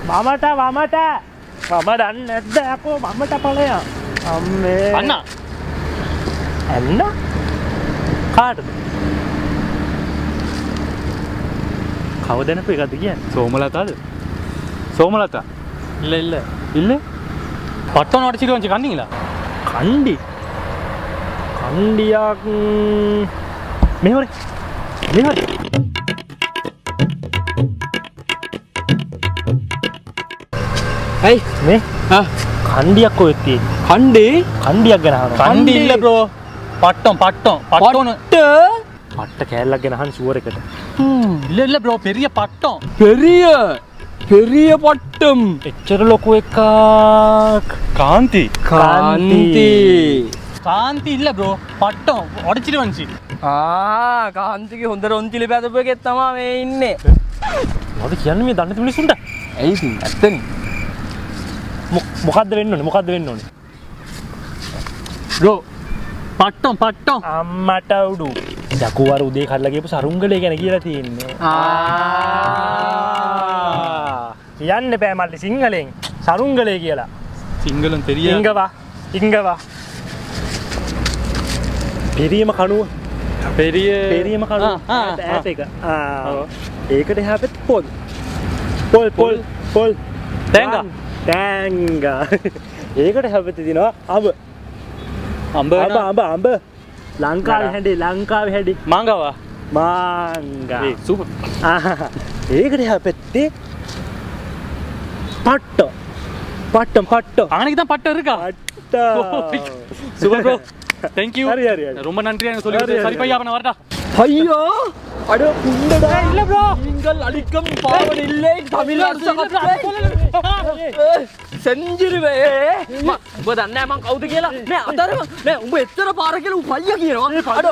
වමට මම දන්නේ නැද්ද යකෝ මමට ඵලයක් අම්මේ අන්න ඇන්න කාටද කවදනපු එකද කියන්නේ සෝමලතාද සෝමලතා இல்ல இல்ல පට්ටෝන අඩිචිරු වංචි කන්නිලා කණ්ඩියක් මෙහෙවර ඇයි මේ කණ්ඩියක් ඔය තියෙන්නේ කණ්ඩේ කණ්ඩියක් ගැන අහනවා කණ්ඩි இல்ல bro පට්ටෝන පට්ට කෑල්ලක් ගැන අහන ෂුවර් එකට இல்ல bro பெரிய பட்டம் பெரிய பட்டம் එච්චර ලොකු එකක් காந்தி காந்தி இல்ல bro பட்டம் அடிச்சிட்டு வந்துச்சு කාන්තිගේ හොඳ රොන්චිලි පැදපුවකෙත් තමා මේ ඉන්නේ මොකද කියන්නේ මේ දන්නේ මිනිස්සුන්ට ඇයි ඉතින් ඇත්තනේ මොකද්ද වෙන්න ඕනේ bro පට්ටම් අම්මට උඩු යකුවර උදේ කඩලා ගියපු සරුංගලේ ගැන කියලා තියෙන්නේ කියන්න බෑ මල්ලි සිංහලෙන් සරුංගලේ කියලා සිංගලන් තෙරිය ඉංගවා පෙරියම කණුව පෙරියම කණුව ඈත එක ඒකට එහා පැත්ත පොල් තෑංගා ඒකට එහා පැත්තේ තියෙනවා අඹ ලංකාවේ හැඩේ මාංගවා සුපර් ඒකට එහා පැත්තේ පට්ටම් அவனுக்கு தான் பட்டம் இருக்கா super bro thank you Hari ரொம்ப நன்றி எனக்கு சொல்லி சரி பையா அப்ப நான் வரட்டா ஐயோ அட புண்டடா இல்ல ப்ரோ நீங்கள் அளிக்கும் பாவன் இல்லை தமிழ் செஞ்சிருவே ඔබ දන්නේ මං කවුද කියලා නෑ අතර නෑ උඹ එච්චර පාර කියලා උ පයියා කියනවා අඩ